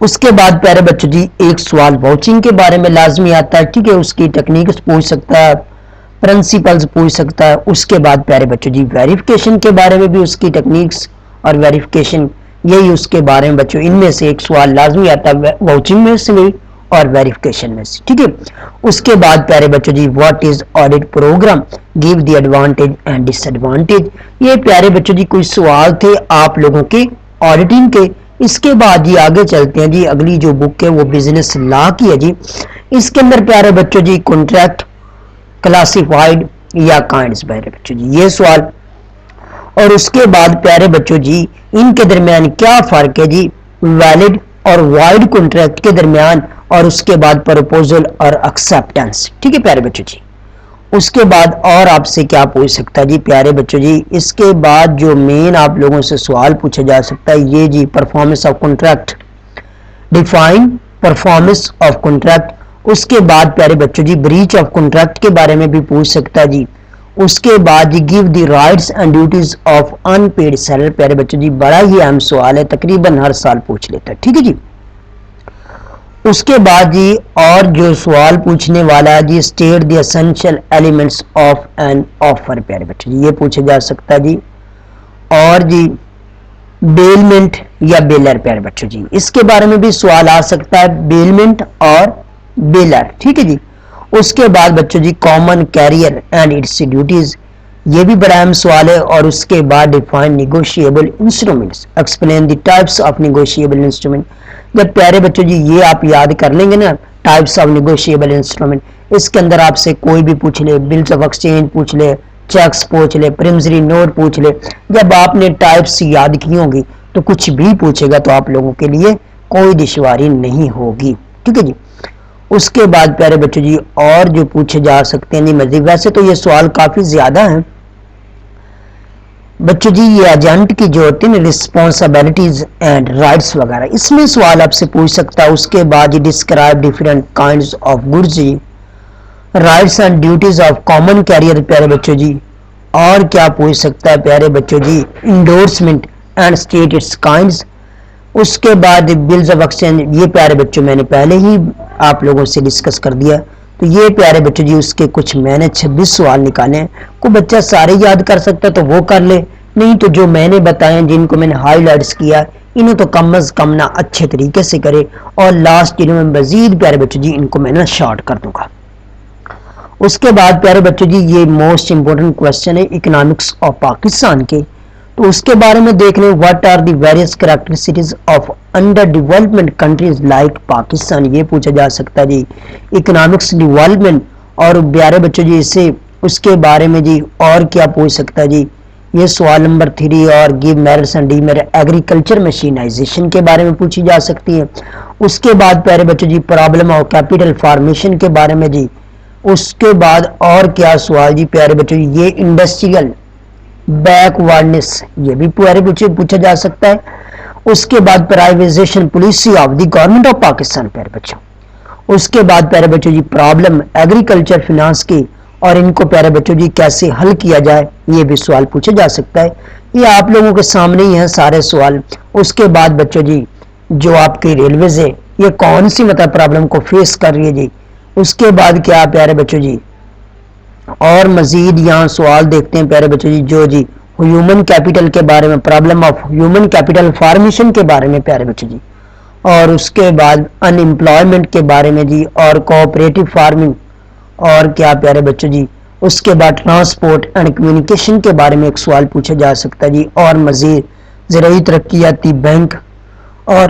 اس کے بعد پیارے بچوں جی ایک سوال واؤچنگ کے بارے میں لازمی آتا ہے، ٹھیک ہے، اس کی ٹیکنیکس پوچھ سکتا ہے، پرنسپلز پوچھ سکتا ہے. اس کے بعد پیارے بچوں جی ویریفیکیشن کے بارے میں بھی اس کی ٹیکنیکس اور ویریفیکیشن، یہی اس کے بارے میں بچوں ان میں سے ایک سوال لازمی آتا ہے واؤچنگ میں سے بھی اور ویریفیکیشن میں سے، ٹھیک ہے. اس کے بعد پیارے بچوں جی what is audit program, give the advantage and disadvantage. یہ پیارے بچوں جی کوئی سوال تھے آپ لوگوں کے آڈیٹنگ کے. اس کے بعد جی آگے چلتے ہیں جی، اگلی جو بک ہے وہ بزنس لا کی ہے جی. اس کے اندر پیارے بچوں جی کانٹریکٹ، کلاسیفائڈ یا کائنڈز، پیارے بچوں جی یہ سوال. اور اس کے بعد پیارے بچوں جی ان کے درمیان کیا فرق ہے جی ویلڈ اور وائڈ کانٹریکٹ کے درمیان، اور اس کے بعد پروپوزل اور ایکسیپٹنس، ٹھیک ہے پیارے بچوں جی. اس کے بعد اور آپ سے کیا پوچھ سکتا ہے جی پیارے بچوں جی، اس کے بعد جو مین آپ لوگوں سے سوال پوچھا جا سکتا ہے یہ جی performance of contract, define performance of contract. اس کے بعد پیارے بچوں جی بریچ آف کانٹریکٹ کے بارے میں بھی پوچھ سکتا ہے جی. اس کے بعد جی give the rights and duties of unpaid seller, پیارے بچوں جی بڑا ہی اہم سوال ہے، تقریباً ہر سال پوچھ لیتا ہے، ٹھیک ہے جی. اس کے بعد جی اور جو سوال پوچھنے والا ہے جی state the essential elements of an offer, پیارے بچوں جی یہ پوچھا جا سکتا ہے جی. اور جی بیلمنٹ یا بیلر، پیارے بچوں جی اس کے بارے میں بھی سوال آ سکتا ہے، بیلمنٹ اور بیلر، ٹھیک ہے جی. اس کے بعد بچوں جی common carrier and its duties, یہ بھی بڑا اہم سوال ہے. اور اس کے بعد define negotiable instruments, explain the types of negotiable instrument. جب پیارے بچوں جی یہ آپ یاد کر لیں گے نا ٹائپس آف نیگوشیبل انسٹرومنٹ، اس کے اندر آپ سے کوئی بھی پوچھ لے، بلز آف ایکسچینج پوچھ لے، چیکس پوچھ لے، پرمزری نوٹ پوچھ لے، جب آپ نے ٹائپس یاد کی ہوں گی تو کچھ بھی پوچھے گا تو آپ لوگوں کے لیے کوئی دشواری نہیں ہوگی، ٹھیک ہے جی. اس کے بعد پیارے بچوں جی اور جو پوچھے جا سکتے ہیں جی مزید، ویسے تو یہ سوال کافی زیادہ ہیں بچوں جی، یہ ایجنٹ کی جو ہوتی ہیں رسپانسبلٹیز اینڈ رائٹس وغیرہ، اس میں سوال آپ سے پوچھ سکتا ہے. اس کے بعد جی describe different kinds of goods جی، rights and duties of common carrier, پیارے بچوں جی. اور کیا پوچھ سکتا ہے پیارے بچوں جی endorsement and state its kinds. اس کے بعد بلز آف ایکسچینج، یہ پیارے بچوں میں نے پہلے ہی آپ لوگوں سے ڈسکس کر دیا. تو یہ پیارے بچوں جی اس کے کچھ میں نے 26 سوال نکالے ہیں. کوئی بچہ سارے یاد کر سکتا ہے تو وہ کر لے، نہیں تو جو میں نے بتائے جن کو میں نے ہائی لائٹس کیا انہیں تو کم از کم نہ اچھے طریقے سے کرے، اور لاسٹ دنوں میں مزید پیارے بچوں جی ان کو میں نے شارٹ کر دوں گا. اس کے بعد پیارے بچوں جی یہ موسٹ امپورٹنٹ کوشچن ہے اکنامکس آف پاکستان کے. تو اس کے بارے میں دیکھ لیں what are the various characteristics of under development countries like Pakistan, یہ پوچھا جا سکتا ہے جی اکنامکس ڈیولپمنٹ. اور پیارے بچوں جی اسے اس کے بارے میں جی اور کیا پوچھ سکتا ہے جی یہ سوال نمبر 3 اور give merits and demerit agriculture mechanisation کے بارے میں پوچھی جا سکتی ہے. اس کے بعد پیارے بچوں جی پرابلم آف کیپٹل فارمیشن کے بارے میں جی. اس کے بعد اور کیا سوال جی پیارے بچوں جی یہ انڈسٹریل بیک وارڈنس، یہ بھی پیارے بچے پوچھا جا سکتا ہے. اس کے بعد privatisation policy of the government of Pakistan, پیارے بچوں. اس کے بعد پیارے بچوں جی پرابلم ایگریکلچر فینانس کی اور ان کو پیارے بچوں جی کیسے حل کیا جائے، یہ بھی سوال پوچھا جا سکتا ہے. یہ آپ لوگوں کے سامنے ہی ہیں سارے سوال. اس کے بعد بچوں جی جو آپ کی ریلویز ہے یہ کون سی مطلب پرابلم کو فیس کر رہی ہے جی. اس کے بعد کیا پیارے بچوں جی اور مزید یہاں سوال دیکھتے ہیں پیارے بچوں جی جو جی ہیومن کیپٹل کے بارے میں، problem of human capital formation کے بارے میں پیارے بچوں جی. اور اس کے بعد ان امپلائمنٹ کے بارے میں جی اور کوآپریٹو فارمنگ. اور کیا پیارے بچوں جی اس کے بعد ٹرانسپورٹ اینڈ کمیونیکیشن کے بارے میں ایک سوال پوچھا جا سکتا ہے جی. اور مزید زرعی ترقیاتی بینک. اور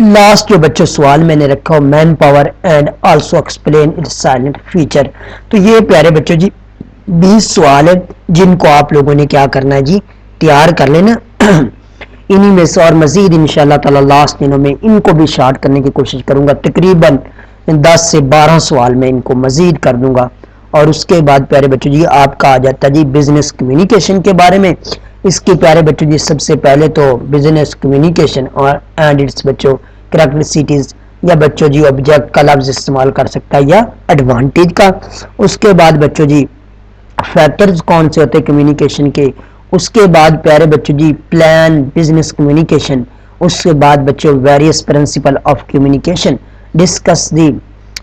لاسٹ جو بچوں سوال میں نے رکھا ہو man power and also explain its salient feature. تو یہ پیارے بچوں جی 20 سوال ہیں جن کو آپ لوگوں نے کیا کرنا ہے جی تیار کر لینا. انہی میں سے اور مزید انشاءاللہ تعالی لاسٹ دنوں میں ان کو بھی شارٹ کرنے کی کوشش کروں گا. تقریباً 10 سے 12 سوال میں ان کو مزید کر دوں گا. اور اس کے بعد پیارے بچوں جی آپ کا آ جاتا ہے جی بزنس کمیونیکیشن کے بارے میں. اس کی پیارے بچوں جی سب سے پہلے تو بزنس کمیونیکیشن اور اینڈ اٹس بچوں کریکٹرسٹیز یا بچوں جی آبجیکٹ کا لفظ استعمال کر سکتا ہے یا ایڈوانٹیج کا. اس کے بعد بچوں جی فیکٹرز کون سے ہوتے ہیں کمیونیکیشن کے. اس کے بعد پیارے بچوں جی پلان بزنس کمیونیکیشن. اس کے بعد بچوں various principle of communication, discuss the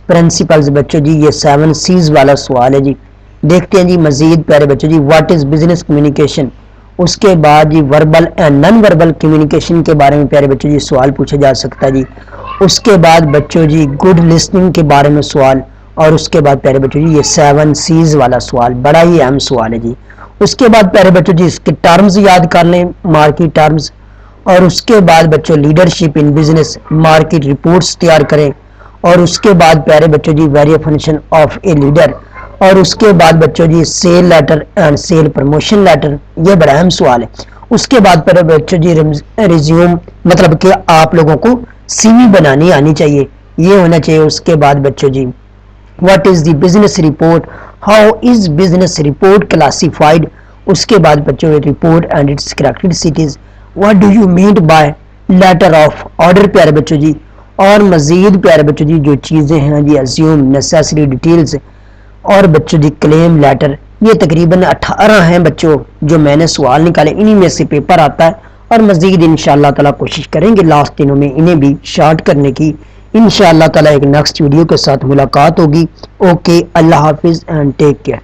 principles بچوں جی یہ 7 C's والا سوال ہے جی. دیکھتے ہیں جی مزید پیارے بچوں جی واٹ از بزنس کمیونیکیشن. اس کے بعد جی verbal and non verbal communication کے بارے میں پیارے بچوں جی سوال پوچھا جا سکتا ہے جی. اس کے بعد بچوں جی گڈ لسننگ کے بارے میں سوال، اور اس کے بعد پیارے بچوں جی یہ 7 C's والا سوال بڑا ہی اہم سوال ہے جی. اس کے بعد پیارے بچوں جی اس کے ٹرمز یاد کر لیں، مارکیٹ ٹرمز، اور اس کے بعد بچوں leadership in business, market reports تیار کریں، اور اس کے بعد پیارے بچوں جی very function of a leader, اور اس کے بعد بچوں جی sale letter and sale promotion letter, یہ بڑا اہم سوال ہے. اس کے بعد پیارے بچوں جی ریزیوم، مطلب کہ آپ لوگوں کو سی وی بنانی آنی چاہیے، یہ ہونا چاہیے. اس کے بعد بچوں جی what is the business report, how is business report classified. اس کے بعد بچوں report and its characteristics, what do you mean by letter of order پیارے بچوں جی. اور مزید پیارے بچوں جی جو چیزیں ہیں جی اسیوم، نیسیسری ڈیٹیلز، اور بچوں جی کلیم لیٹر. یہ تقریباً 18 ہیں بچوں جو میں نے سوال نکالے، انہی میں سے پیپر آتا ہے، اور مزید انشاءاللہ تعالی کوشش کریں گے لاسٹ دنوں میں انہیں بھی شارٹ کرنے کی. انشاءاللہ تعالی ایک نیکسٹ ویڈیو کے ساتھ ملاقات ہوگی. اوکے، اللہ حافظ اینڈ ٹیک کیئر.